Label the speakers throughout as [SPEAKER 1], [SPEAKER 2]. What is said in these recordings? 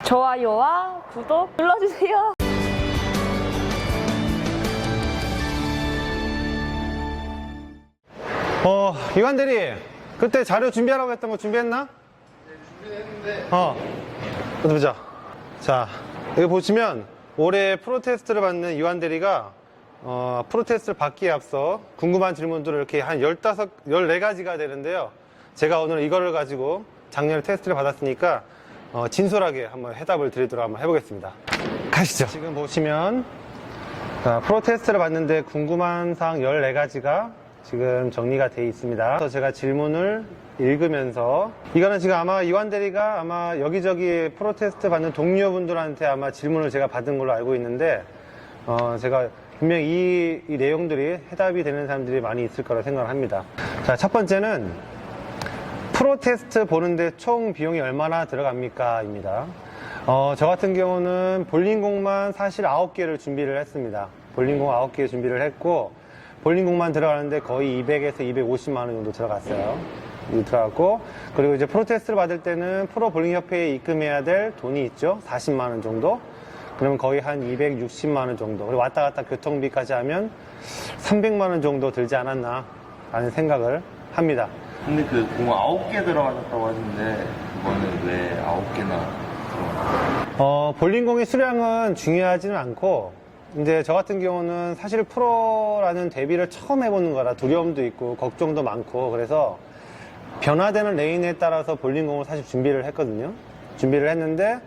[SPEAKER 1] 좋아요와 구독 눌러주세요.
[SPEAKER 2] 이완 대리, 그때 자료 준비하라고 했던 거 준비했나?
[SPEAKER 3] 네, 준비했는데.
[SPEAKER 2] 어디 보자. 자, 여기 보시면 올해 프로테스트를 받는 이완 대리가 프로테스트를 받기에 앞서 궁금한 질문들을 이렇게 한 14가지가 되는데요. 제가 오늘 이거를 가지고 작년에 테스트를 받았으니까 진솔하게 한번 해답을 드리도록 한번 해보겠습니다. 가시죠. 지금 보시면 프로테스트를 받는데 궁금한 사항 14가지가 지금 정리가 되어 있습니다. 그래서 제가 질문을 읽으면서 이거는 지금 아마 이완 대리가 아마 여기저기 프로테스트 받는 동료분들한테 아마 질문을 제가 받은 걸로 알고 있는데 제가 분명히 이 내용들이 해답이 되는 사람들이 많이 있을 거라 생각을 합니다. 자, 첫 번째는 프로테스트 보는데 총 비용이 얼마나 들어갑니까? 입니다. 저 같은 경우는 볼링공만 사실 9개를 준비를 했습니다. 볼링공 9개 준비를 했고 볼링공만 들어가는데 거의 200에서 250만 원 정도 들어갔어요. 들어갔고, 그리고 이제 프로테스트를 받을 때는 프로볼링협회에 입금해야 될 돈이 있죠. 40만 원 정도. 그러면 거의 한 260만 원 정도. 그리고 왔다 갔다 교통비까지 하면 300만 원 정도 들지 않았나 라는 생각을 합니다.
[SPEAKER 3] 근데 그 공 9개 들어가셨다고 하는데 그거는 왜 9개나 들어가요?
[SPEAKER 2] 볼링공의 수량은 중요하지는 않고 이제 저 같은 경우는 사실 프로라는 데뷔를 처음 해보는 거라 두려움도 있고 걱정도 많고 그래서 변화되는 레인에 따라서 볼링공을 사실 준비를 했거든요. 준비를 했는데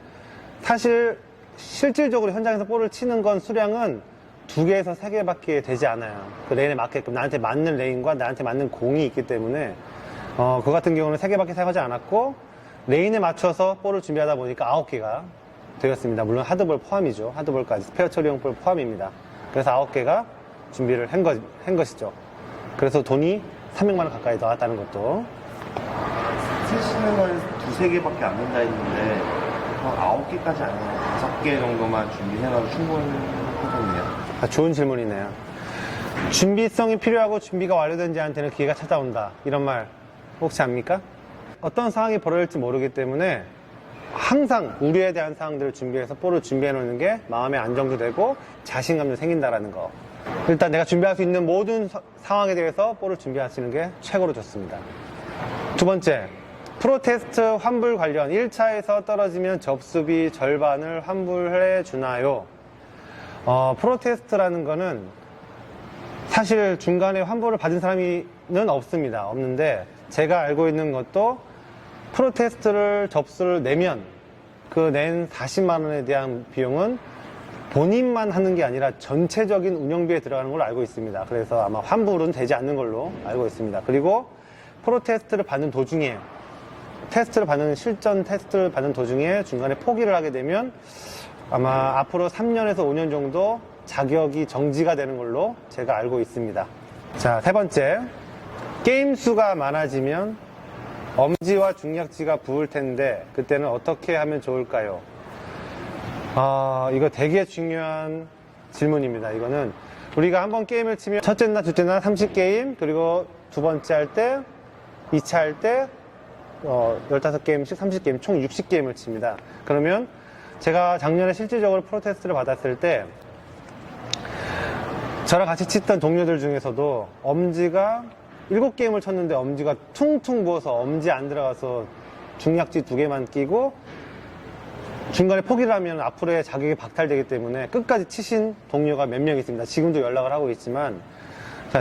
[SPEAKER 2] 사실 실질적으로 현장에서 볼을 치는 건 수량은 2개에서 3개밖에 되지 않아요. 그 레인에 맞게끔 나한테 맞는 레인과 나한테 맞는 공이 있기 때문에 그 같은 경우는 3개밖에 사용하지 않았고 레인에 맞춰서 볼을 준비하다 보니까 9개가 되었습니다. 물론 하드볼 포함이죠. 하드볼까지 스페어 처리용 볼 포함입니다. 그래서 9개가 준비를 한 것이죠. 그래서 돈이 300만 원 가까이 나왔다는 것도.
[SPEAKER 3] 쓰시는 건 2-3개밖에 안 된다 했는데 9개까지 아니에요. 5개 정도만 준비해놔도 충분하거든요.
[SPEAKER 2] 좋은 질문이네요. 준비성이 필요하고 준비가 완료된 자한테는 기회가 찾아온다. 이런 말 혹시 압니까? 어떤 상황이 벌어질지 모르기 때문에 항상 우려에 대한 사항들을 준비해서 볼을 준비해 놓는 게 마음의 안정도 되고 자신감도 생긴다라는 거. 일단 내가 준비할 수 있는 모든 상황에 대해서 볼을 준비하시는 게 최고로 좋습니다. 두 번째, 프로테스트 환불 관련 1차에서 떨어지면 접수비 절반을 환불해 주나요? 프로테스트라는 거는 사실 중간에 환불을 받은 사람은 없습니다. 없는데 제가 알고 있는 것도 프로테스트를 접수를 내면 그 낸 40만 원에 대한 비용은 본인만 하는 게 아니라 전체적인 운영비에 들어가는 걸로 알고 있습니다. 그래서 아마 환불은 되지 않는 걸로 알고 있습니다. 그리고 프로테스트를 받는 도중에 실전 테스트를 받는 도중에 중간에 포기를 하게 되면 아마 앞으로 3년에서 5년 정도 자격이 정지가 되는 걸로 제가 알고 있습니다. 자, 세 번째, 게임 수가 많아지면 엄지와 중약지가 부을 텐데 그때는 어떻게 하면 좋을까요? 이거 되게 중요한 질문입니다. 이거는 우리가 한번 게임을 치면 첫째 날, 둘째 날 30게임, 그리고 두 번째 할 때, 2차 할 때 15게임씩 30게임, 총 60게임을 칩니다. 그러면 제가 작년에 실질적으로 프로테스트를 받았을 때 저랑 같이 치던 동료들 중에서도 엄지가 7게임을 쳤는데 엄지가 퉁퉁 부어서 엄지 안 들어가서 중약지 2개만 끼고 중간에 포기를 하면 앞으로의 자격이 박탈되기 때문에 끝까지 치신 동료가 몇 명 있습니다. 지금도 연락을 하고 있지만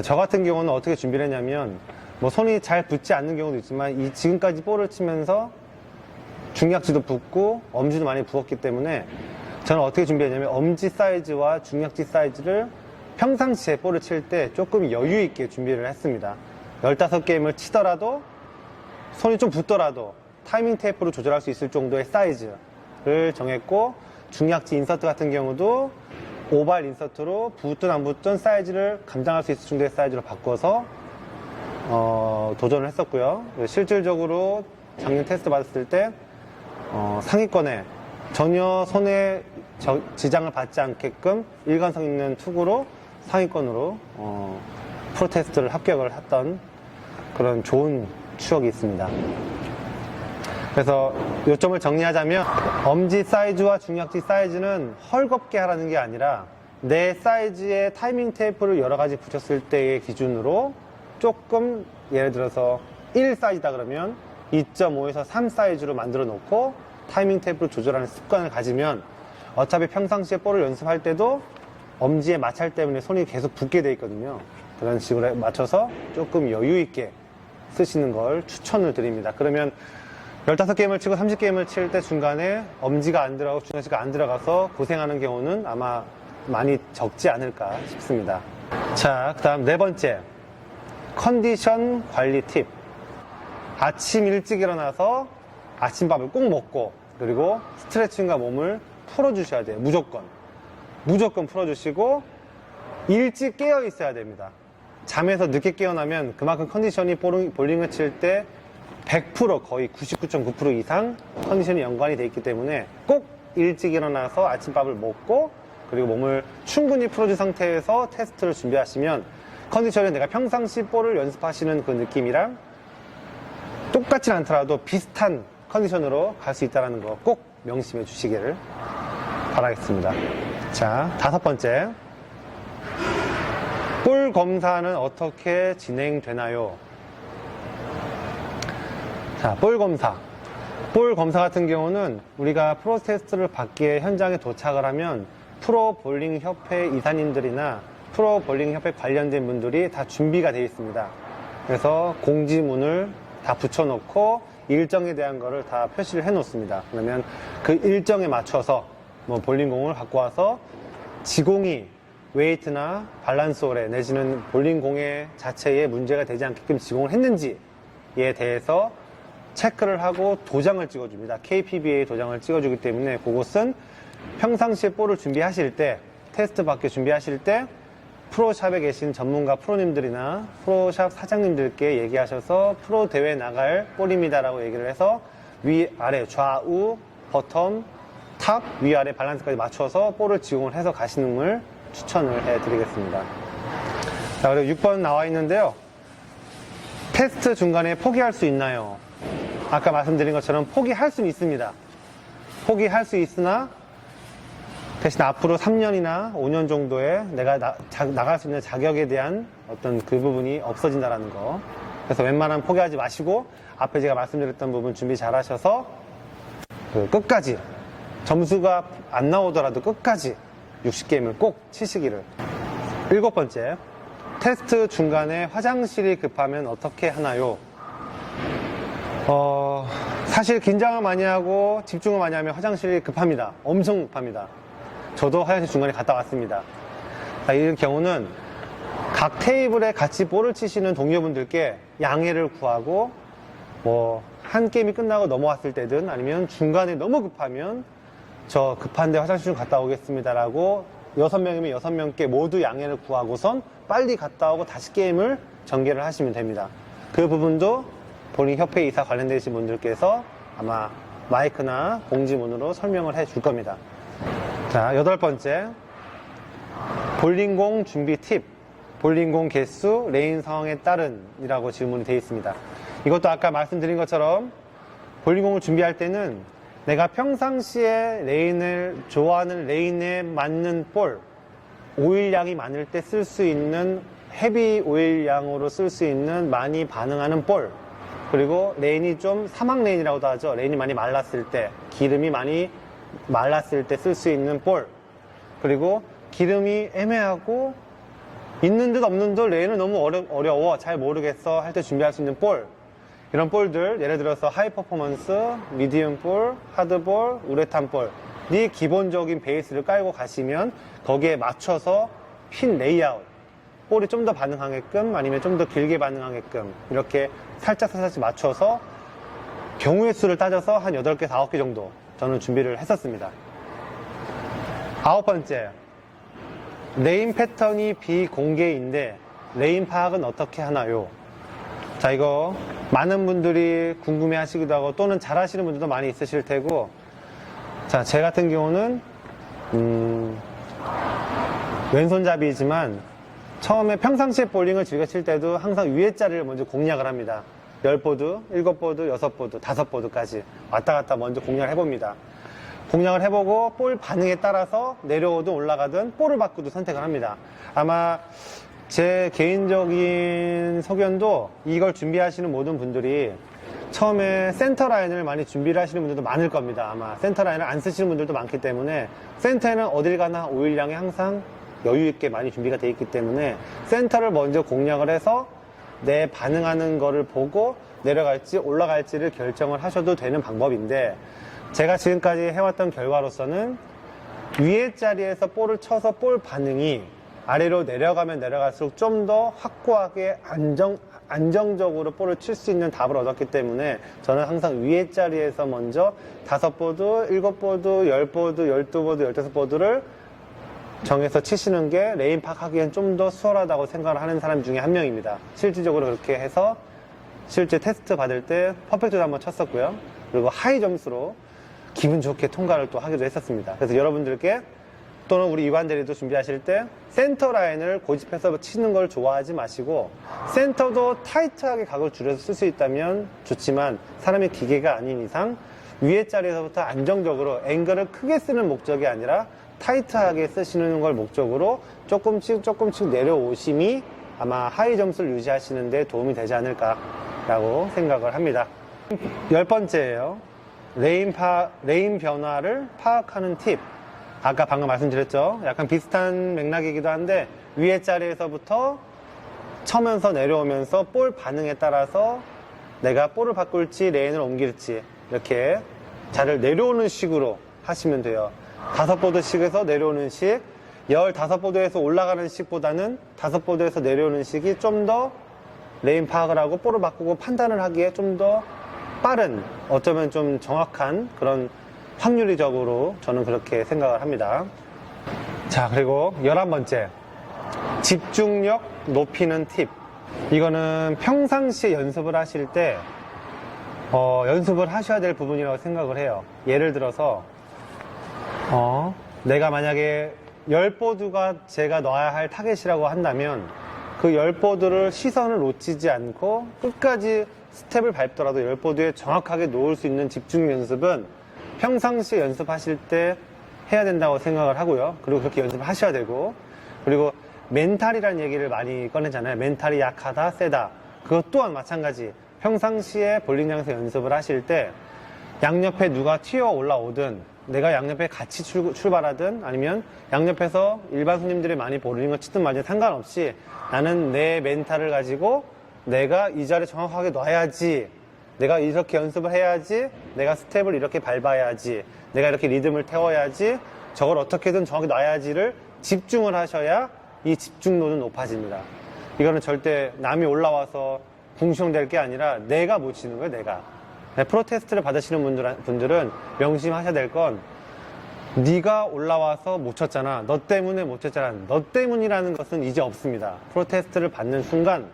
[SPEAKER 2] 저 같은 경우는 어떻게 준비를 했냐면 손이 잘 붙지 않는 경우도 있지만 지금까지 볼을 치면서 중약지도 붓고 엄지도 많이 부었기 때문에 저는 어떻게 준비했냐면 엄지 사이즈와 중약지 사이즈를 평상시에 볼을 칠 때 조금 여유 있게 준비를 했습니다. 15게임을 치더라도 손이 좀 붓더라도 타이밍 테이프로 조절할 수 있을 정도의 사이즈를 정했고 중약지 인서트 같은 경우도 오발 인서트로 붓든 안 붓든 사이즈를 감당할 수 있을 정도의 사이즈로 바꿔서 도전을 했었고요. 실질적으로 작년 테스트 받았을 때 상위권에 전혀 손에 지장을 받지 않게끔 일관성 있는 투구로 상위권으로 프로테스트를 합격을 했던 그런 좋은 추억이 있습니다. 그래서 요점을 정리하자면 엄지 사이즈와 중약지 사이즈는 헐겁게 하라는 게 아니라 내 사이즈의 타이밍 테이프를 여러 가지 붙였을 때의 기준으로 조금 예를 들어서 1 사이즈다 그러면 2.5에서 3 사이즈로 만들어 놓고 타이밍 테이프를 조절하는 습관을 가지면 어차피 평상시에 볼을 연습할 때도 엄지의 마찰 때문에 손이 계속 붓게 돼 있거든요. 그런 식으로 맞춰서 조금 여유 있게 쓰시는 걸 추천을 드립니다. 그러면 15게임을 치고 30게임을 칠 때 중간에 엄지가 안 들어가고 중약지가 안 들어가서 고생하는 경우는 아마 많이 적지 않을까 싶습니다. 자, 그 다음 네 번째, 컨디션 관리 팁. 아침 일찍 일어나서 아침밥을 꼭 먹고 그리고 스트레칭과 몸을 풀어주셔야 돼요. 무조건 풀어주시고 일찍 깨어 있어야 됩니다. 잠에서 늦게 깨어나면 그만큼 컨디션이 볼링을 칠 때 100% 거의 99.9% 이상 컨디션이 연관이 돼 있기 때문에 꼭 일찍 일어나서 아침밥을 먹고 그리고 몸을 충분히 풀어준 상태에서 테스트를 준비하시면 컨디션이 내가 평상시 볼을 연습하시는 그 느낌이랑 똑같진 않더라도 비슷한 컨디션으로 갈 수 있다는 거 꼭 명심해 주시기를 바라겠습니다. 자, 5번째. 볼 검사는 어떻게 진행되나요? 자, 볼 검사. 볼 검사 같은 경우는 우리가 프로 테스트를 받기 위해 현장에 도착을 하면 프로 볼링 협회 이사님들이나 프로 볼링 협회 관련된 분들이 다 준비가 되어 있습니다. 그래서 공지문을 다 붙여놓고 일정에 대한 거를 다 표시를 해 놓습니다. 그러면 그 일정에 맞춰서 뭐 볼링공을 갖고 와서 지공이 웨이트나 밸런스 홀에 내지는 볼링공의 자체에 문제가 되지 않게끔 지공을 했는지에 대해서 체크를 하고 도장을 찍어줍니다. KPBA 도장을 찍어주기 때문에 그것은 평상시에 볼을 준비하실 때, 테스트 받기 준비하실 때 프로샵에 계신 전문가 프로님들이나 프로샵 사장님들께 얘기하셔서 프로 대회 나갈 볼입니다라고 얘기를 해서 위아래 좌우 버텀 탑 위아래 밸런스까지 맞춰서 볼을 지공을 해서 가시는 걸 추천을 해드리겠습니다. 자, 그리고 6번 나와 있는데요. 테스트 중간에 포기할 수 있나요? 아까 말씀드린 것처럼 포기할 수는 있습니다. 포기할 수 있으나 대신 앞으로 3년이나 5년 정도에 내가 나갈 수 있는 자격에 대한 어떤 그 부분이 없어진다는 거. 그래서 웬만하면 포기하지 마시고 앞에 제가 말씀드렸던 부분 준비 잘 하셔서 끝까지 점수가 안 나오더라도 끝까지 60게임을 꼭 치시기를. 7번째, 테스트 중간에 화장실이 급하면 어떻게 하나요? 사실 긴장을 많이 하고 집중을 많이 하면 화장실이 급합니다. 엄청 급합니다. 저도 화장실 중간에 갔다 왔습니다. 이런 경우는 각 테이블에 같이 볼을 치시는 동료분들께 양해를 구하고 한 게임이 끝나고 넘어왔을 때든 아니면 중간에 너무 급하면 저 급한데 화장실 좀 갔다 오겠습니다라고 6명이면 6명께 모두 양해를 구하고선 빨리 갔다 오고 다시 게임을 전개를 하시면 됩니다. 그 부분도 볼링 협회 이사 관련되신 분들께서 아마 마이크나 공지문으로 설명을 해 줄 겁니다. 자, 8번째. 볼링공 준비 팁. 볼링공 개수, 레인 상황에 따른 이라고 질문이 되어 있습니다. 이것도 아까 말씀드린 것처럼 볼링공을 준비할 때는 내가 평상시에 좋아하는 레인에 맞는 볼, 오일량이 많을 때 쓸 수 있는 헤비 오일량으로 쓸 수 있는 많이 반응하는 볼, 그리고 레인이 좀 사막 레인이라고도 하죠. 레인이 많이 말랐을 때, 기름이 많이 말랐을 때 쓸 수 있는 볼, 그리고 기름이 애매하고 있는 듯 없는 듯 레인은 너무 어려워 잘 모르겠어 할 때 준비할 수 있는 볼, 이런 볼들 예를 들어서 하이 퍼포먼스, 미디움 볼, 하드 볼, 우레탄 볼, 이 기본적인 베이스를 깔고 가시면 거기에 맞춰서 핀 레이아웃, 볼이 좀 더 반응하게끔 아니면 좀 더 길게 반응하게끔 이렇게 살짝 맞춰서 경우의 수를 따져서 한 8개, 9개 정도 저는 준비를 했었습니다. 9번째, 레인 패턴이 비공개인데 레인 파악은 어떻게 하나요? 자, 이거 많은 분들이 궁금해 하시기도 하고 또는 잘 하시는 분들도 많이 있으실 테고, 자, 제 같은 경우는 왼손잡이지만 처음에 평상시에 볼링을 즐겨 칠 때도 항상 위에 자리를 먼저 공략을 합니다. 10보드, 7보드, 6보드, 5보드까지 왔다 갔다 먼저 공략을 해봅니다. 공략을 해보고 볼 반응에 따라서 내려오든 올라가든 볼을 바꾸도 선택을 합니다. 아마 제 개인적인 소견도 이걸 준비하시는 모든 분들이 처음에 센터 라인을 많이 준비를 하시는 분들도 많을 겁니다. 아마 센터 라인을 안 쓰시는 분들도 많기 때문에 센터에는 어딜 가나 오일량이 항상 여유 있게 많이 준비가 되어 있기 때문에 센터를 먼저 공략을 해서 내 반응하는 거를 보고 내려갈지 올라갈지를 결정을 하셔도 되는 방법인데, 제가 지금까지 해왔던 결과로서는 위에 자리에서 볼을 쳐서 볼 반응이 아래로 내려가면 내려갈수록 좀 더 확고하게 안정적으로 볼을 칠 수 있는 답을 얻었기 때문에 저는 항상 위에 자리에서 먼저 5보드, 7보드, 10보드, 12보드, 15보드를 정해서 치시는 게 레인 파악하기엔 좀 더 수월하다고 생각을 하는 사람 중에 한 명입니다. 실질적으로 그렇게 해서 실제 테스트 받을 때 퍼펙트도 한번 쳤었고요. 그리고 하이 점수로 기분 좋게 통과를 또 하기도 했었습니다. 그래서 여러분들께 또는 우리 이완 대리도 준비하실 때 센터 라인을 고집해서 치는 걸 좋아하지 마시고, 센터도 타이트하게 각을 줄여서 쓸 수 있다면 좋지만 사람이 기계가 아닌 이상 위에 자리에서부터 안정적으로 앵글을 크게 쓰는 목적이 아니라 타이트하게 쓰시는 걸 목적으로 조금씩 내려오심이 아마 하이 점수를 유지하시는 데 도움이 되지 않을까라고 생각을 합니다. 10번째예요. 레인 변화를 파악하는 팁. 아까 방금 말씀드렸죠. 약간 비슷한 맥락이기도 한데, 위에 자리에서부터 쳐면서 내려오면서 볼 반응에 따라서 내가 볼을 바꿀지 레인을 옮길지 이렇게 자를 내려오는 식으로 하시면 돼요. 5보드씩에서 내려오는 식, 15보드에서 올라가는 식보다는 5보드에서 내려오는 식이 좀 더 레인 파악을 하고 볼을 바꾸고 판단을 하기에 좀 더 빠른, 어쩌면 좀 정확한 그런 확률적으로 저는 그렇게 생각을 합니다. 자, 그리고 11번째. 집중력 높이는 팁. 이거는 평상시에 연습을 하실 때 연습을 하셔야 될 부분이라고 생각을 해요. 예를 들어서 내가 만약에 10보드가 제가 놔야 할 타겟이라고 한다면 그 10보드를 시선을 놓치지 않고 끝까지 스텝을 밟더라도 10보드에 정확하게 놓을 수 있는 집중 연습은 평상시에 연습하실 때 해야 된다고 생각을 하고요. 그리고 그렇게 연습을 하셔야 되고, 그리고 멘탈이라는 얘기를 많이 꺼내잖아요. 멘탈이 약하다, 세다. 그것 또한 마찬가지. 평상시에 볼링장에서 연습을 하실 때 양옆에 누가 튀어 올라오든, 내가 양옆에 같이 출발하든, 아니면 양옆에서 일반 손님들이 많이 볼링을 치든 말든 상관없이 나는 내 멘탈을 가지고 내가 이 자리에 정확하게 놔야지, 내가 이렇게 연습을 해야지, 내가 스텝을 이렇게 밟아야지, 내가 이렇게 리듬을 태워야지, 저걸 어떻게든 정확히 놔야지를 집중을 하셔야 이 집중도는 높아집니다. 이거는 절대 남이 올라와서 궁시렁댈 게 아니라 내가 못 치는 거예요, 내가. 프로테스트를 받으시는 분들은 명심하셔야 될 건, 네가 올라와서 못 쳤잖아, 너 때문에 못 쳤잖아, 너 때문이라는 것은 이제 없습니다. 프로테스트를 받는 순간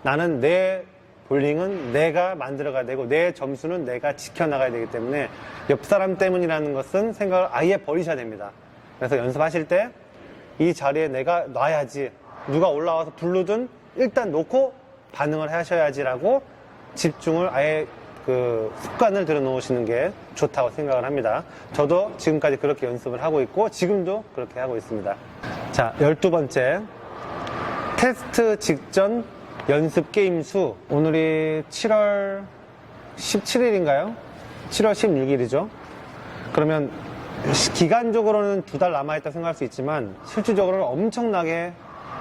[SPEAKER 2] 나는 내 볼링은 내가 만들어가야 되고 내 점수는 내가 지켜나가야 되기 때문에 옆 사람 때문이라는 것은 생각을 아예 버리셔야 됩니다. 그래서 연습하실 때 이 자리에 내가 놔야지, 누가 올라와서 부르든 일단 놓고 반응을 하셔야지라고 집중을 아예 그 습관을 들여놓으시는 게 좋다고 생각을 합니다. 저도 지금까지 그렇게 연습을 하고 있고 지금도 그렇게 하고 있습니다. 자, 12번째. 테스트 직전 연습 게임 수. 오늘이 7월 17일인가요? 7월 16일이죠. 그러면 기간적으로는 2달 남아있다고 생각할 수 있지만 실질적으로는 엄청나게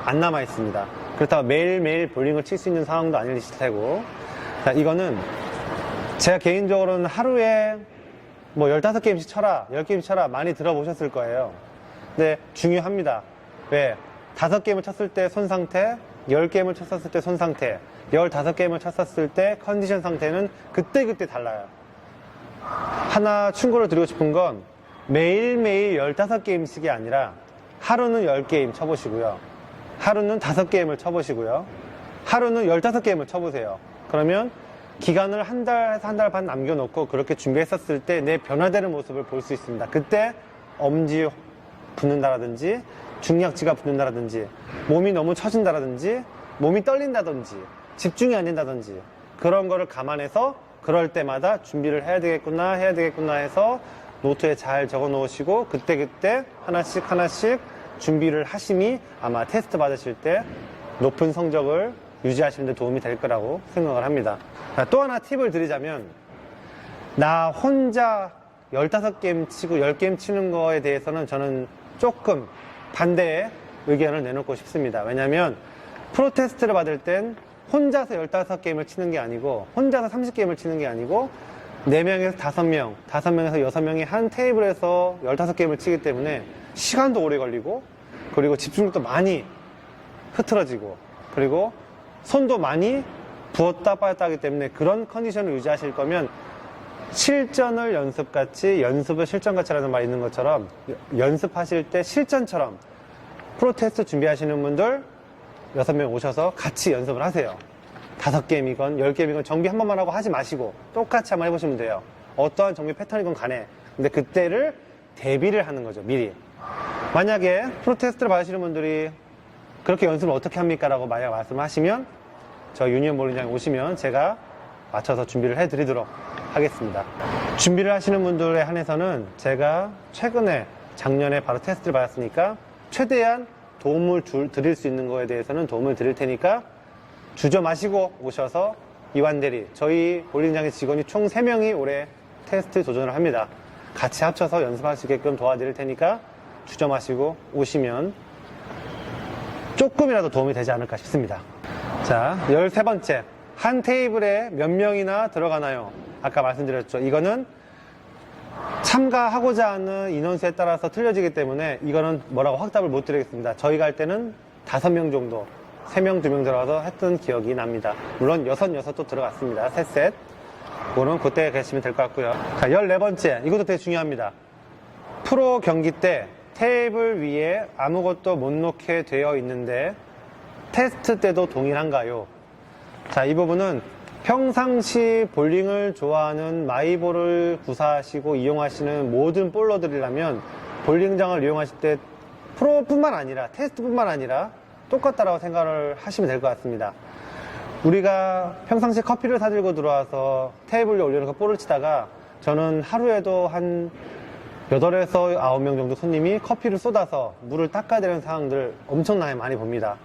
[SPEAKER 2] 안 남아있습니다. 그렇다고 매일매일 볼링을 칠 수 있는 상황도 아니실 테고, 자, 이거는 제가 개인적으로는 하루에 뭐 15게임씩 쳐라, 10게임씩 쳐라 많이 들어보셨을 거예요. 근데 중요합니다. 왜? 5게임을 쳤을 때 손 상태, 10게임을 쳤었을 때 손 상태, 15게임을 쳤었을 때 컨디션 상태는 그때그때 달라요. 하나 충고를 드리고 싶은 건 매일매일 15게임씩이 아니라 하루는 10게임 쳐보시고요. 하루는 5게임을 쳐보시고요. 하루는 15게임을 쳐보세요. 그러면 기간을 한 달에서 한 달 반 남겨놓고 그렇게 준비했었을 때 내 변화되는 모습을 볼 수 있습니다. 그때 엄지 붙는다라든지 중량치가 붙는다라든지 몸이 너무 처진다라든지 몸이 떨린다든지 집중이 안 된다든지 그런 거를 감안해서 그럴 때마다 준비를 해야 되겠구나 해서 노트에 잘 적어 놓으시고 그때그때 하나씩 준비를 하심이 아마 테스트 받으실 때 높은 성적을 유지하시는 데 도움이 될 거라고 생각을 합니다. 또 하나 팁을 드리자면, 나 혼자 15게임 치고 10게임 치는 거에 대해서는 저는 조금 반대의 의견을 내놓고 싶습니다. 왜냐면 프로 테스트를 받을 땐 혼자서 15게임을 치는 게 아니고, 혼자서 30게임을 치는 게 아니고 4명에서 5명, 5명에서 6명이 한 테이블에서 15게임을 치기 때문에 시간도 오래 걸리고, 그리고 집중력도 많이 흐트러지고, 그리고 손도 많이 부었다 빠졌다 하기 때문에 그런 컨디션을 유지하실 거면 실전을 연습같이, 연습을 실전같이라는 말이 있는 것처럼 연습하실 때 실전처럼 프로 테스트 준비하시는 분들 6명 오셔서 같이 연습을 하세요. 5게임이건 10게임이건 정비 한 번만 하고 하지 마시고 똑같이 한번 해보시면 돼요. 어떠한 정비 패턴이건 간에. 근데 그때를 대비를 하는 거죠, 미리. 만약에 프로 테스트를 받으시는 분들이 그렇게 연습을 어떻게 합니까? 라고 만약 말씀하시면 저 유니온 볼링장에 오시면 제가 맞춰서 준비를 해드리도록 하겠습니다. 준비를 하시는 분들에 한해서는 제가 최근에 작년에 바로 테스트를 받았으니까 최대한 도움을 드릴 수 있는 거에 대해서는 도움을 드릴 테니까 주저 마시고 오셔서 이완대리, 저희 볼링장의 직원이 총 3명이 올해 테스트 도전을 합니다. 같이 합쳐서 연습할 수 있게끔 도와드릴 테니까 주저 마시고 오시면 조금이라도 도움이 되지 않을까 싶습니다. 자, 13번째. 한 테이블에 몇 명이나 들어가나요? 아까 말씀드렸죠. 이거는 참가하고자 하는 인원수에 따라서 틀려지기 때문에 이거는 뭐라고 확답을 못 드리겠습니다. 저희가 할 때는 5명 정도, 3명, 2명 들어가서 했던 기억이 납니다. 물론 6도 들어갔습니다. 3셋. 그거는 그때 계시면 될 것 같고요. 자, 14번째. 이것도 되게 중요합니다. 프로 경기 때 테이블 위에 아무것도 못 놓게 되어 있는데 테스트 때도 동일한가요? 자, 이 부분은 평상시 볼링을 좋아하는 마이볼을 구사하시고 이용하시는 모든 볼러들이라면 볼링장을 이용하실 때 프로뿐만 아니라 테스트뿐만 아니라 똑같다라고 생각을 하시면 될 것 같습니다. 우리가 평상시 커피를 사들고 들어와서 테이블 위에 올려놓고 볼을 치다가 저는 하루에도 한 8에서 9명 정도 손님이 커피를 쏟아서 물을 닦아야 되는 상황들 엄청나게 많이 봅니다.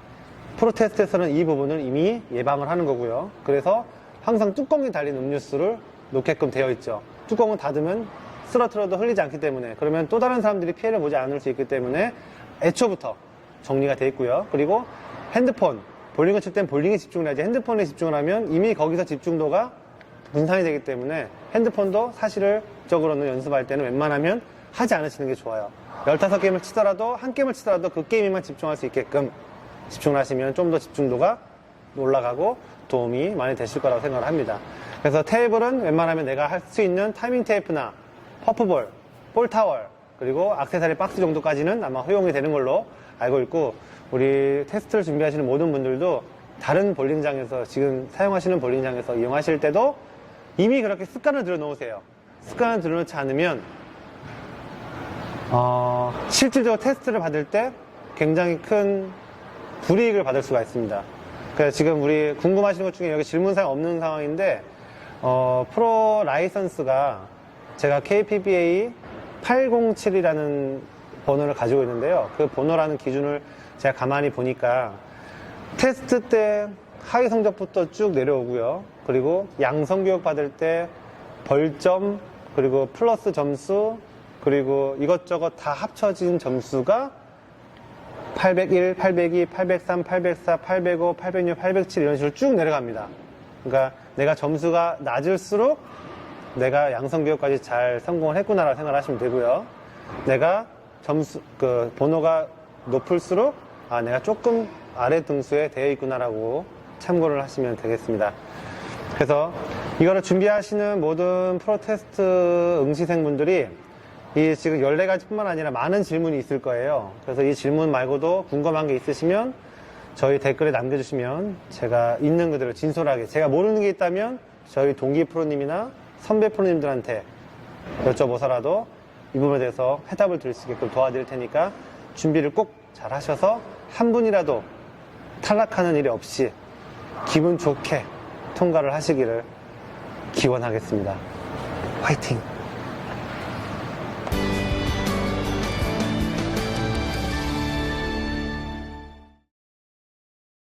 [SPEAKER 2] 프로 테스트에서는 이 부분을 이미 예방을 하는 거고요. 그래서 항상 뚜껑이 달린 음료수를 놓게끔 되어 있죠. 뚜껑을 닫으면 쓰러뜨려도 흘리지 않기 때문에, 그러면 또 다른 사람들이 피해를 보지 않을 수 있기 때문에 애초부터 정리가 되어 있고요. 그리고 핸드폰, 볼링을 칠 땐 볼링에 집중을 하지 핸드폰에 집중을 하면 이미 거기서 집중도가 분산이 되기 때문에 핸드폰도 사실적으로는 연습할 때는 웬만하면 하지 않으시는 게 좋아요. 15게임을 치더라도 한 게임을 치더라도 그 게임에만 집중할 수 있게끔 집중을 하시면 좀 더 집중도가 올라가고 도움이 많이 되실 거라고 생각을 합니다. 그래서 테이블은 웬만하면 내가 할 수 있는 타이밍 테이프나 퍼프볼, 볼타월, 그리고 액세서리 박스 정도까지는 아마 허용이 되는 걸로 알고 있고, 우리 테스트를 준비하시는 모든 분들도 다른 볼링장에서, 지금 사용하시는 볼링장에서 이용하실 때도 이미 그렇게 습관을 들여놓으세요. 습관을 들여놓지 않으면 실질적으로 테스트를 받을 때 굉장히 큰 불이익을 받을 수가 있습니다. 그래서 지금 우리 궁금하신 것 중에 여기 질문사항 없는 상황인데, 프로 라이선스가 제가 KPBA 807이라는 번호를 가지고 있는데요. 그 번호라는 기준을 제가 가만히 보니까 테스트 때 하위 성적부터 쭉 내려오고요. 그리고 양성교육 받을 때 벌점, 그리고 플러스 점수, 그리고 이것저것 다 합쳐진 점수가 801, 802, 803, 804, 805, 806, 807 이런 식으로 쭉 내려갑니다. 그러니까 내가 점수가 낮을수록 내가 양성교육까지 잘 성공을 했구나라고 생각을 하시면 되고요. 내가 번호가 높을수록 내가 조금 아래 등수에 되어 있구나라고 참고를 하시면 되겠습니다. 그래서 이거를 준비하시는 모든 프로 테스트 응시생분들이 이 지금 14가지 뿐만 아니라 많은 질문이 있을 거예요. 그래서 이 질문 말고도 궁금한 게 있으시면 저희 댓글에 남겨주시면 제가 있는 그대로 진솔하게, 제가 모르는 게 있다면 저희 동기 프로님이나 선배 프로님들한테 여쭤보서라도 이 부분에 대해서 해답을 드릴 수 있게끔 도와드릴 테니까 준비를 꼭 잘 하셔서 한 분이라도 탈락하는 일이 없이 기분 좋게 통과를 하시기를 기원하겠습니다. 화이팅!